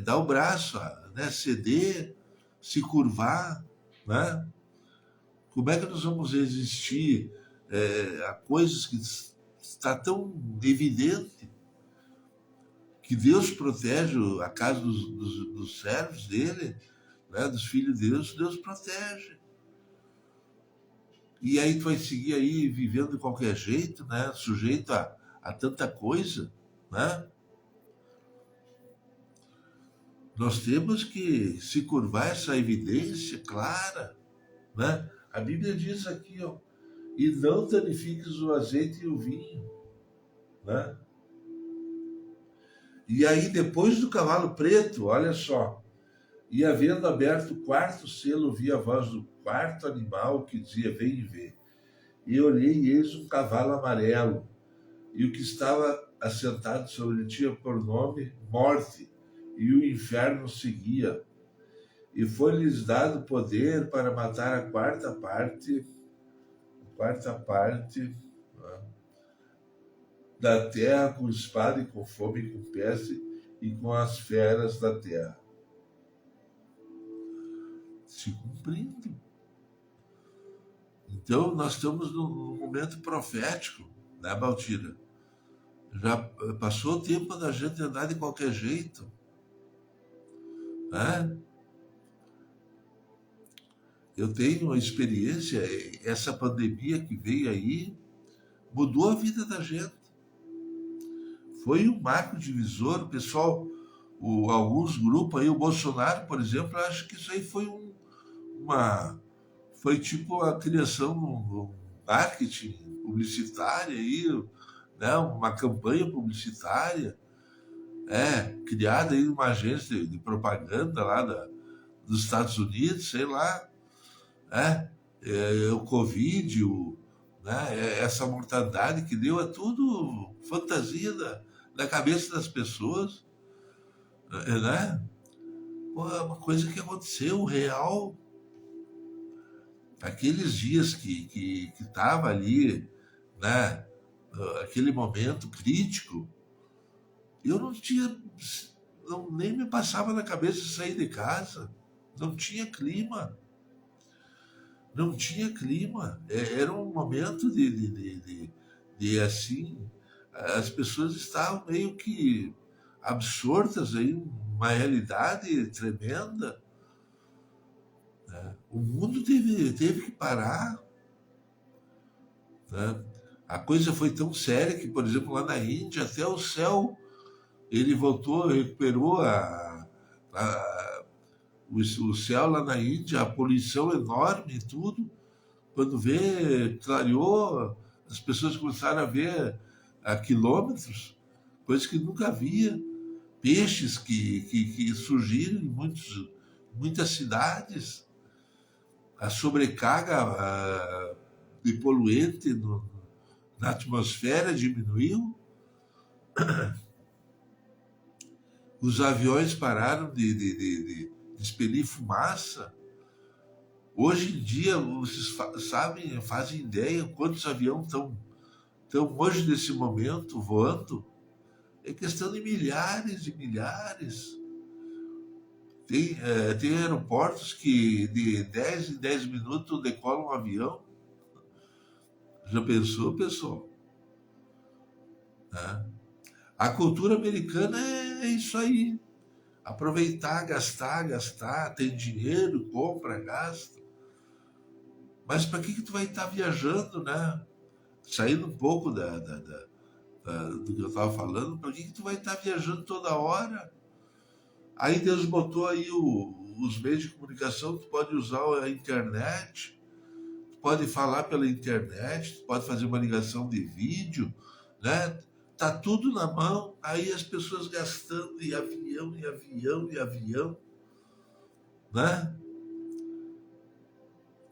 dar o braço, né, ceder, se curvar, né? Como é que nós vamos resistir a coisas que está tão evidente que Deus protege a casa dos servos dele, né, dos filhos de Deus, Deus protege. E aí tu vai seguir aí vivendo de qualquer jeito, né, sujeito a tanta coisa, né? Nós temos que se curvar essa evidência clara, né? A Bíblia diz aqui, ó, e não danifiques o azeite e o vinho, né? E aí, depois do cavalo preto, olha só, e havendo aberto o quarto selo, vi a voz do quarto animal que dizia, vem e vê. E olhei, e eis um cavalo amarelo, e o que estava assentado sobre ele tinha por nome Morte, e o inferno seguia. E foi-lhes dado poder para matar a quarta parte né, da terra com espada e com fome e com peste e com as feras da terra. Se cumprindo. Então, nós estamos num momento profético, né, Baltira? Já passou o tempo da gente andar de qualquer jeito, né? Eu tenho uma experiência, essa pandemia que veio aí mudou a vida da gente. Foi um marco divisor, o pessoal, alguns grupos aí, o Bolsonaro, por exemplo, acho que isso aí foi uma, foi tipo a criação do marketing publicitário aí, né, uma campanha publicitária, criada aí uma agência de propaganda lá dos Estados Unidos, sei lá, o Covid, né, essa mortandade que deu, é tudo fantasia da cabeça das pessoas, né? Pô, é uma coisa que aconteceu real. Aqueles dias que estava ali, né? Aquele momento crítico, eu não tinha, nem me passava na cabeça sair de casa. Não tinha clima. Não tinha clima. Era um momento de assim, as pessoas estavam meio que absortas em uma realidade tremenda. O mundo teve que parar, né? A coisa foi tão séria que, por exemplo, lá na Índia, até o céu Ele voltou, recuperou o céu lá na Índia, a poluição enorme e tudo. Quando vê, clareou, as pessoas começaram a ver a quilômetros, coisas que nunca havia. Peixes que surgiram em muitas cidades. A sobrecarga de poluente na atmosfera diminuiu. Os aviões pararam de expelir fumaça. Hoje em dia, vocês sabem, fazem ideia quantos aviões estão hoje, nesse momento, voando? É questão de milhares e milhares. Tem aeroportos que de 10 em 10 minutos decola um avião. Já pensou, pessoal? Né? A cultura americana é isso aí. Aproveitar, gastar, gastar, tem dinheiro, compra, gasta. Mas para que tu vai estar viajando, né? Saindo um pouco do que eu estava falando, para que tu vai estar viajando toda hora? Aí Deus botou aí os meios de comunicação, tu pode usar a internet, tu pode falar pela internet, tu pode fazer uma ligação de vídeo, né? Tá tudo na mão, aí as pessoas gastando em avião, em avião, em avião, né?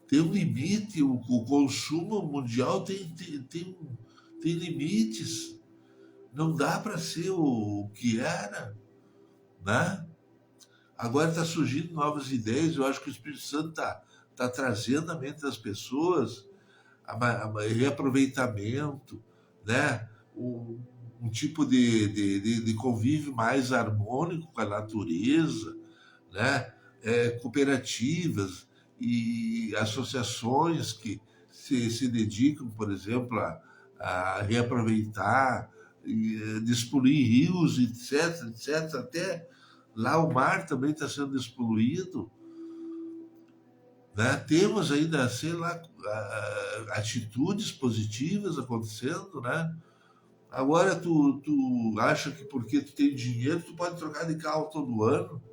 Tem um limite, o consumo mundial tem limites. Não dá para ser o que era, né? Agora está surgindo novas ideias. Eu acho que o Espírito Santo tá trazendo à mente das pessoas reaproveitamento, né? Um tipo de convívio mais harmônico com a natureza, né? Cooperativas e associações que se dedicam, por exemplo, a reaproveitar, despoluir rios, etc, etc. Até lá o mar também está sendo despoluído, né? Temos ainda, sei lá, atitudes positivas acontecendo, né? Agora tu acha que porque tu tem dinheiro tu pode trocar de carro todo ano?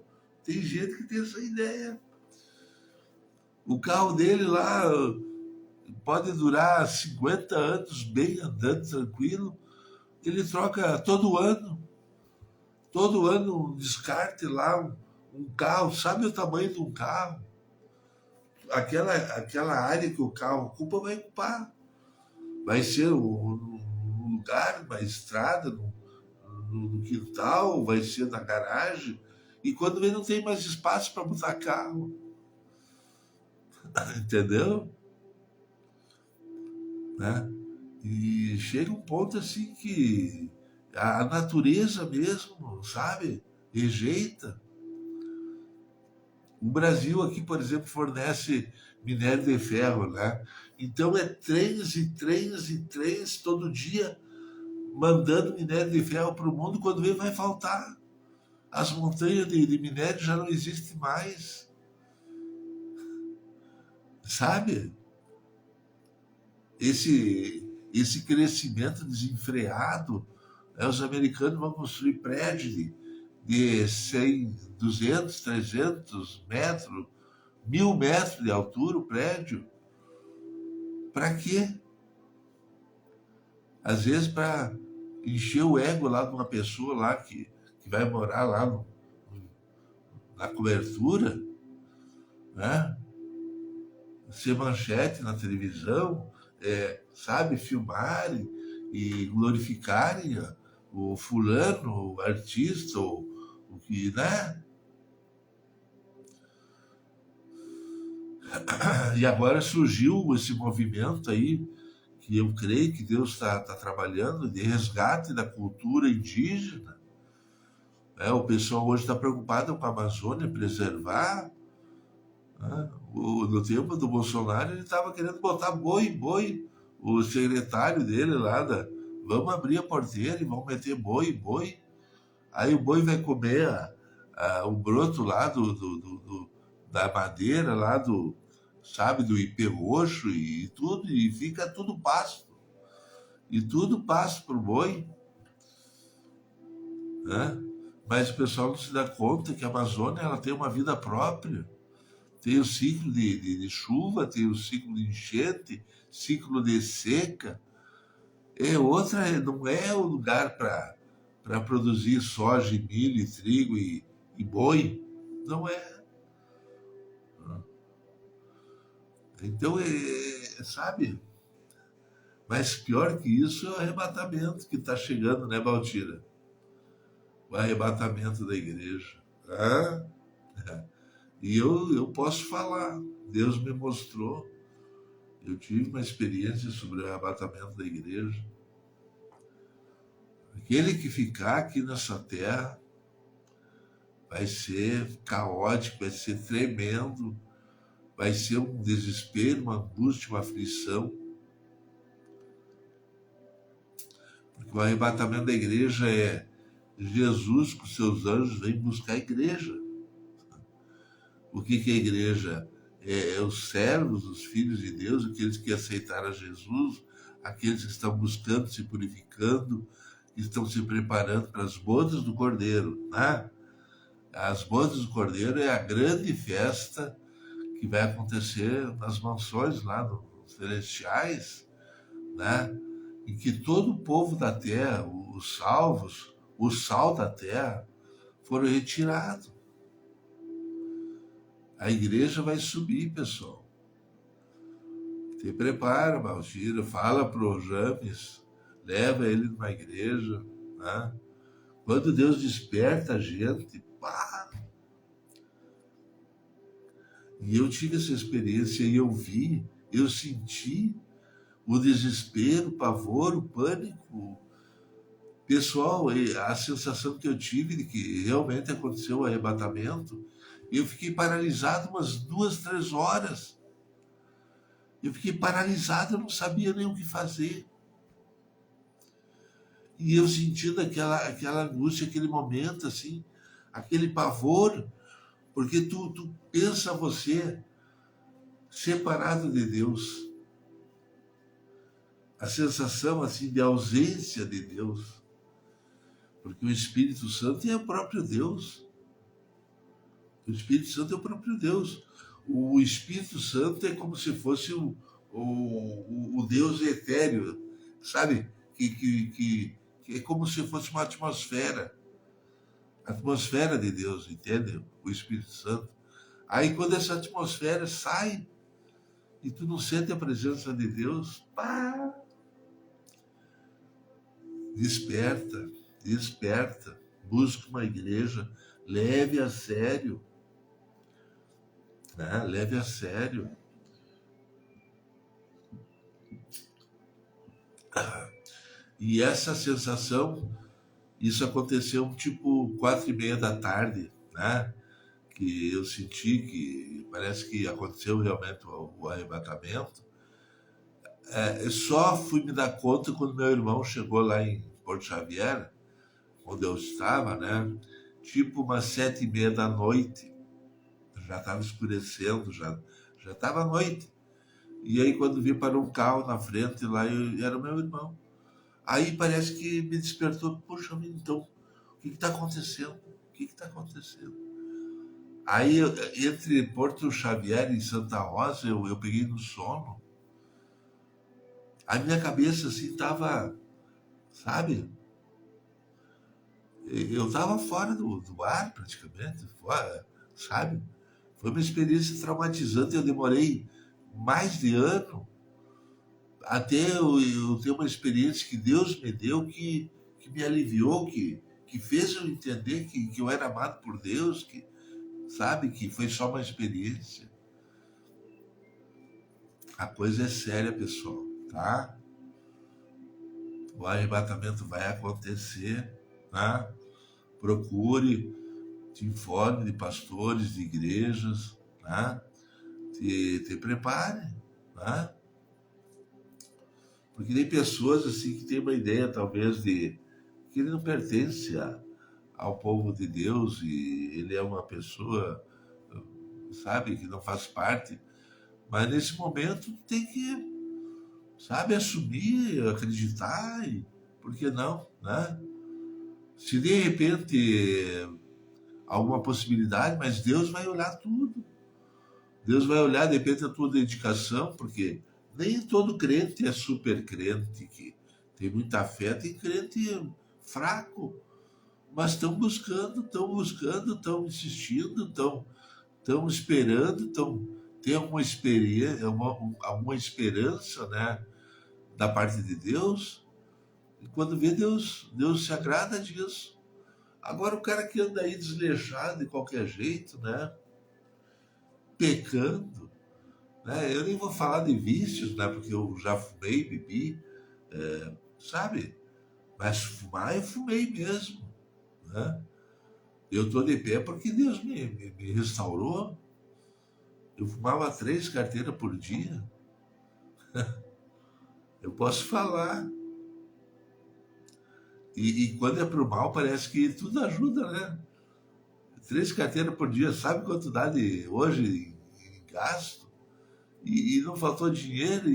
Tem gente que tem essa ideia. O carro dele lá pode durar 50 anos bem andando tranquilo. Ele troca todo ano. Todo ano um descarte lá, um carro. Sabe o tamanho de um carro? Aquela área que o carro ocupa vai ocupar. Vai ser um lugar, uma estrada, no quintal, vai ser na garagem. E quando vem não tem mais espaço para botar carro. Entendeu? Né? E chega um ponto assim que a natureza mesmo, sabe? Rejeita. O Brasil aqui, por exemplo, fornece minério de ferro, né? Então é trens e trens e trens todo dia mandando minério de ferro para o mundo. Quando vê, vai faltar. As montanhas de minério já não existem mais, sabe? Esse crescimento desenfreado, né? Os americanos vão construir prédios de 100, 200, 300 metros, 1.000 metros de altura o prédio. Para quê? Às vezes para encher o ego lá de uma pessoa lá que vai morar lá na cobertura, né? Ser manchete na televisão, sabe, filmarem e glorificarem o fulano, o artista, o que, né? E agora surgiu esse movimento aí, que eu creio que Deus está trabalhando, de resgate da cultura indígena. Né? O pessoal hoje está preocupado com a Amazônia, preservar. Né? No tempo do Bolsonaro, ele estava querendo botar boi. O secretário dele lá, vamos abrir a porteira e vamos meter boi. Aí o boi vai comer o broto lá da madeira, lá sabe, do ipê roxo e tudo, e fica tudo pasto. E tudo pasto pro boi. né? Mas o pessoal não se dá conta que a Amazônia ela tem uma vida própria. Tem o ciclo de chuva, tem o ciclo de enchente, ciclo de seca. Não é o lugar para produzir soja, milho, trigo e boi. Não é. Então, sabe? Mas pior que isso é o arrebatamento que está chegando, né, Baltira? O arrebatamento da igreja. Ah, e eu posso falar. Deus me mostrou. Eu tive uma experiência sobre o arrebatamento da igreja. Aquele que ficar aqui nessa terra vai ser caótico, vai ser tremendo, vai ser um desespero, uma angústia, uma aflição. Porque o arrebatamento da igreja é Jesus com seus anjos vem buscar a igreja. O que é a igreja? É os servos, os filhos de Deus, aqueles que aceitaram a Jesus, aqueles que estão buscando, se purificando, que estão se preparando para as bodas do Cordeiro, né? As bodas do Cordeiro é a grande festa que vai acontecer nas mansões lá nos celestiais, né? Em que todo o povo da terra, os salvos, o sal da terra, foram retirados. A igreja vai subir, pessoal. Se prepara, Baltira, fala pro James, leva ele numa igreja, né? Quando Deus desperta a gente, pá! E eu tive essa experiência e eu vi, eu senti o desespero, o pavor, o pânico. Pessoal, a sensação que eu tive de que realmente aconteceu o arrebatamento, eu fiquei paralisado umas 2, 3 horas. Eu fiquei paralisado, eu não sabia nem o que fazer. E eu sentindo aquela angústia, aquele momento, assim, aquele pavor, porque tu pensa você separado de Deus, a sensação assim de ausência de Deus, porque o Espírito Santo é o próprio Deus. O Espírito Santo é o próprio Deus. O Espírito Santo é como se fosse o Deus etéreo, sabe? Que é como se fosse uma atmosfera. A atmosfera de Deus, entende? O Espírito Santo. Aí quando essa atmosfera sai e tu não sente a presença de Deus, pá, desperta, desperta, busca uma igreja, leve a sério, né? Leve a sério. E essa sensação, isso aconteceu tipo 4:30 da tarde, né? Que eu senti que parece que aconteceu realmente o arrebatamento. Eu só fui me dar conta quando meu irmão chegou lá em Porto Xavier, onde eu estava, né? Tipo umas 7:30 da noite. Já estava escurecendo, já estava noite. E aí quando vi parou um carro na frente lá, era o meu irmão. Aí parece que me despertou, puxa, então, o que está acontecendo? O que está acontecendo? Aí, entre Porto Xavier e Santa Rosa, eu peguei no sono. A minha cabeça, assim, tava, sabe? Eu tava fora do ar, praticamente, fora, sabe? Foi uma experiência traumatizante. Eu demorei mais de ano até eu ter uma experiência que Deus me deu que me aliviou, que fez eu entender que eu era amado por Deus, que, sabe, que foi só uma experiência. A coisa é séria, pessoal, tá? O arrebatamento vai acontecer, tá? Procure, te informe de pastores, de igrejas, tá? Te prepare, tá? Porque tem pessoas assim que têm uma ideia talvez de que ele não pertence ao povo de Deus e ele é uma pessoa, sabe, que não faz parte. Mas nesse momento tem que, sabe, assumir, acreditar, e por que não, né? Se de repente alguma possibilidade, mas Deus vai olhar tudo. Deus vai olhar, de repente, a tua dedicação, porque nem todo crente é super crente, que tem muita fé, tem crente fraco, mas estão buscando, estão insistindo, estão esperando, tem alguma experiência, alguma esperança, né, da parte de Deus, e quando vê Deus se agrada disso. Agora o cara que anda aí desleixado de qualquer jeito, né, pecando, né? Eu nem vou falar de vícios, né? Porque eu já fumei, bebi, sabe? Mas fumar eu fumei mesmo, né? Eu tô de pé porque Deus me restaurou. Eu fumava 3 carteiras por dia. Eu posso falar. E quando é pro mal, parece que tudo ajuda, né? 3 carteiras por dia, sabe quanto dá de hoje em gasto? E não faltou dinheiro,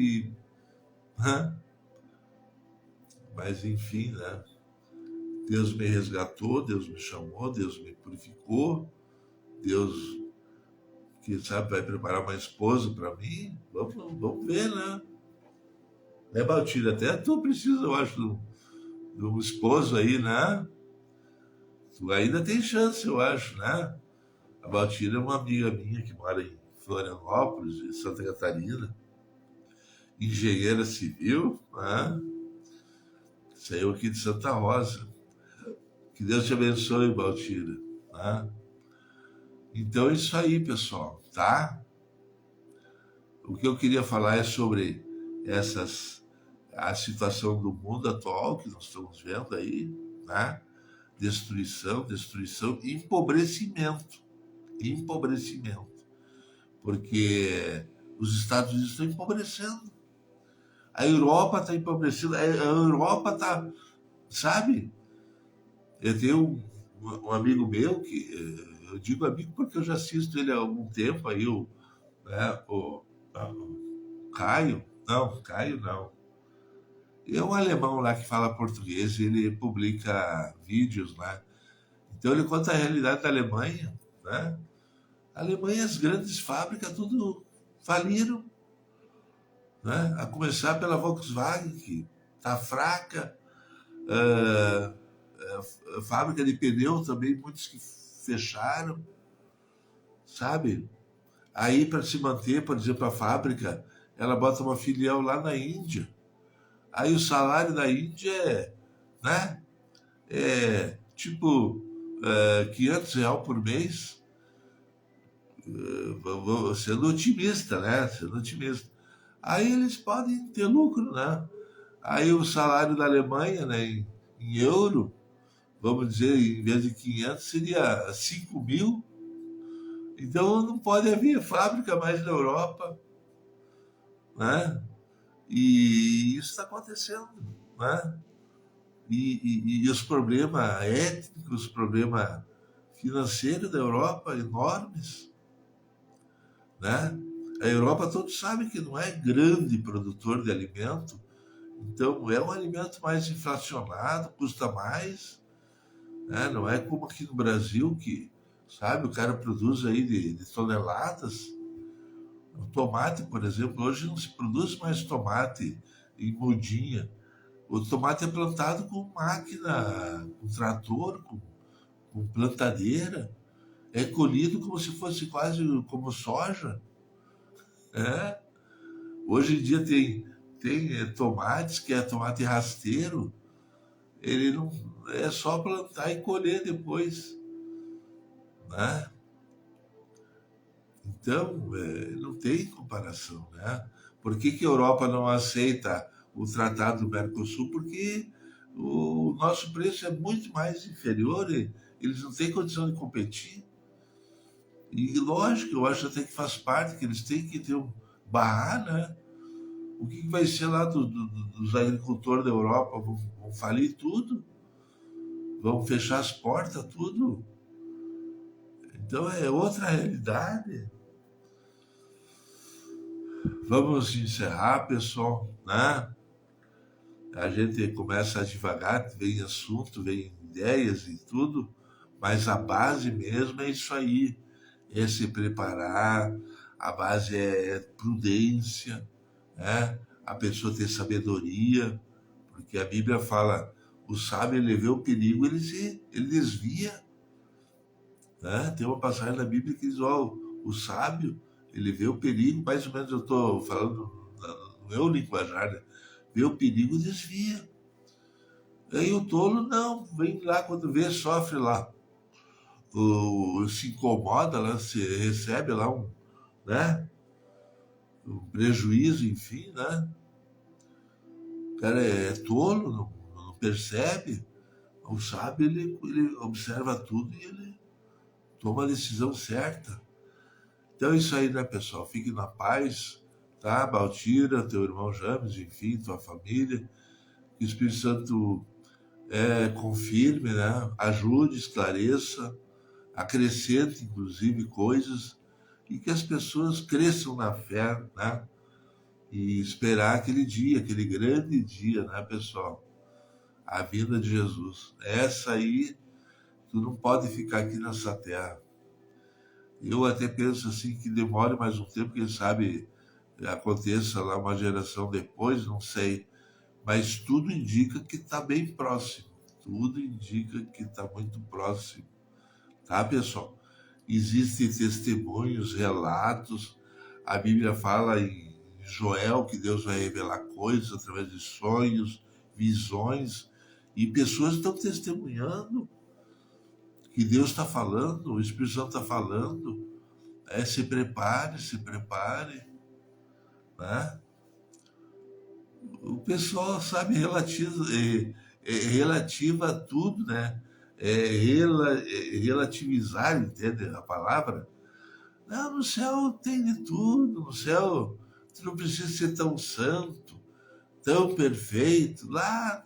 né? Mas enfim, né? Deus me resgatou, Deus me chamou, Deus me purificou, Deus, quem sabe, vai preparar uma esposa para mim. Vamos ver, né? Né, Baltilha? Até tu precisa, eu acho, de um esposo aí, né? Tu ainda tem chance, eu acho, né? A Baltilha é uma amiga minha que mora em Florianópolis, em Santa Catarina, engenheira civil, né? Saiu aqui de Santa Rosa. Que Deus te abençoe, Baltilha, né? Então é isso aí, pessoal, tá? O que eu queria falar é sobre essas a situação do mundo atual que nós estamos vendo aí, né? Destruição e empobrecimento, porque os Estados Unidos estão empobrecendo, a Europa está empobrecendo, a Europa está, sabe? Eu tenho um amigo meu que eu digo amigo porque eu já assisto ele há algum tempo aí, né, o Caio não. É um alemão lá que fala português e ele publica vídeos lá. Então ele conta a realidade da Alemanha, né? A Alemanha, as grandes fábricas, tudo faliram, né? A começar pela Volkswagen, que está fraca, ah, fábrica de pneu também, muitos que fecharam, sabe? Aí, para se manter, por exemplo, a fábrica, ela bota uma filial lá na Índia. Aí o salário da Índia é, né? É tipo R$ 500 por mês, sendo otimista, né? Sendo otimista. Aí eles podem ter lucro, né? Aí o salário da Alemanha, né, em euro, vamos dizer, em vez de 500, seria 5.000. Então não pode haver fábrica mais na Europa, né? E isso está acontecendo, né? E os problemas étnicos, os problemas financeiros da Europa enormes, né? A Europa todos sabem que não é grande produtor de alimento, então é um alimento mais inflacionado, custa mais, né? Não é como aqui no Brasil que, sabe, o cara produz aí de toneladas. O tomate, por exemplo, hoje não se produz mais tomate em mudinha. O tomate é plantado com máquina, com trator, com plantadeira. É colhido como se fosse quase como soja. É. Hoje em dia tem tomates, que é tomate rasteiro. Ele não é só plantar e colher depois, né? Então, não tem comparação, né? Por que a Europa não aceita o Tratado do Mercosul? Porque o nosso preço é muito mais inferior e eles não têm condição de competir. E lógico, eu acho até que faz parte, que eles têm que ter barrar, né? O que vai ser lá dos agricultores da Europa? Vão falir tudo? Vão fechar as portas, tudo? Então é outra realidade. Vamos encerrar, pessoal, né? A gente começa devagar, vem assunto, vem ideias e tudo, mas a base mesmo é isso aí, é se preparar, a base é prudência, né? A pessoa ter sabedoria, porque a Bíblia fala, o sábio ele vê o perigo, ele desvia, né? Tem uma passagem na Bíblia que diz, ó, o sábio, ele vê o perigo, mais ou menos eu estou falando no meu linguajar, né? Vê o perigo, desvia. Aí o tolo não, vem lá quando vê, sofre lá. Se incomoda lá, se recebe lá né? Um prejuízo, enfim, né? O cara é tolo, não percebe. O sábio, ele observa tudo e ele toma a decisão certa. Então é isso aí, né, pessoal? Fique na paz, tá? Baltira, teu irmão James, enfim, tua família. Que o Espírito Santo confirme, né? Ajude, esclareça, acrescente, inclusive, coisas e que as pessoas cresçam na fé, né? E esperar aquele dia, aquele grande dia, né, pessoal? A vinda de Jesus. Essa aí, tu não pode ficar aqui nessa terra. Eu até penso assim que demore mais um tempo, quem sabe aconteça lá uma geração depois, não sei. Mas tudo indica que está bem próximo. Tudo indica que está muito próximo. Tá, pessoal? Existem testemunhos, relatos. A Bíblia fala em Joel que Deus vai revelar coisas através de sonhos, visões, e pessoas estão testemunhando que Deus está falando, o Espírito Santo está falando. Se prepare, né? O pessoal sabe relativa a tudo, né? Relativizar, entende a palavra? Não, no céu tem de tudo, no céu tu não precisa ser tão santo, tão perfeito, lá,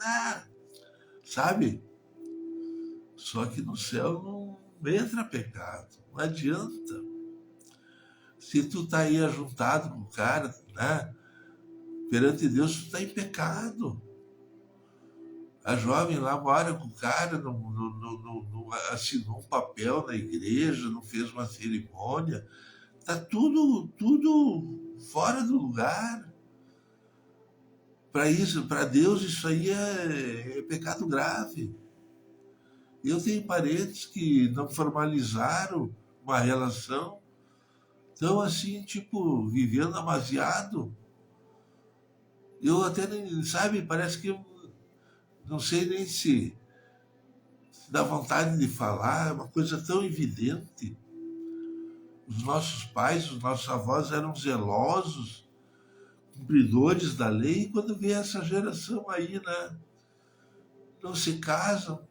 sabe? Só que no céu não entra pecado, não adianta. Se tu tá aí ajuntado com o cara, né? Perante Deus, tu tá em pecado. A jovem lá mora com o cara, não assinou um papel na igreja, não fez uma cerimônia. Tá tudo fora do lugar. Para isso, para Deus, isso aí é pecado grave. Eu tenho parentes que não formalizaram uma relação, estão assim, tipo, vivendo amasiado. Eu até nem, sabe, parece que eu não sei nem se dá vontade de falar, é uma coisa tão evidente. Os nossos pais, os nossos avós eram zelosos, cumpridores da lei, e quando vem essa geração aí, né? Não se casam,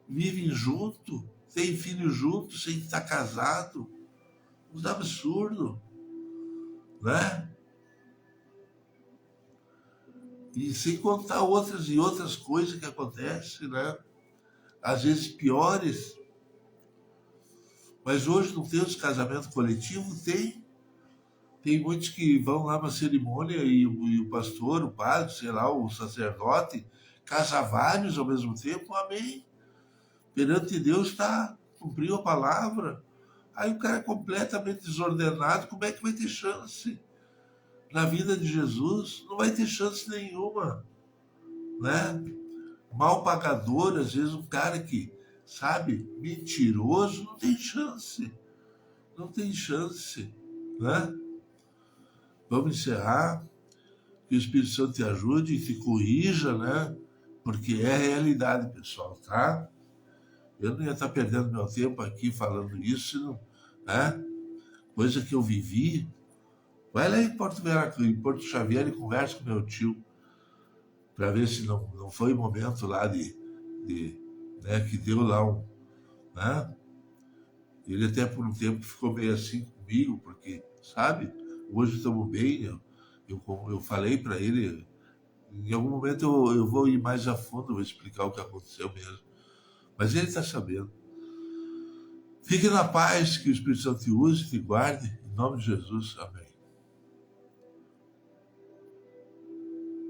vivem junto, têm filhos juntos, sem estar casado. Um absurdo, né? E sem contar outras coisas que acontecem, né? Às vezes piores. Mas hoje não tem os casamentos coletivos? Tem. Tem muitos que vão lá na cerimônia e o pastor, o padre, sei lá, o sacerdote, casa vários ao mesmo tempo, amém. Perante Deus está, cumpriu a palavra. Aí o cara é completamente desordenado, como é que vai ter chance? Na vida de Jesus, não vai ter chance nenhuma, né? Mal pagador, às vezes um cara que, sabe, mentiroso, não tem chance. Não tem chance, né? Vamos encerrar. Que o Espírito Santo te ajude e te corrija, né? Porque é a realidade, pessoal, tá? Eu não ia estar perdendo meu tempo aqui falando isso, né? Coisa que eu vivi. Vai lá em em Porto Xavier e conversa com meu tio para ver se não foi momento lá né, que deu lá né? Ele até por um tempo ficou meio assim comigo, porque, sabe? Hoje estamos bem, eu falei para ele, em algum momento eu vou ir mais a fundo, vou explicar o que aconteceu mesmo. Mas ele está sabendo. Fique na paz, que o Espírito Santo te use, te guarde, em nome de Jesus. Amém.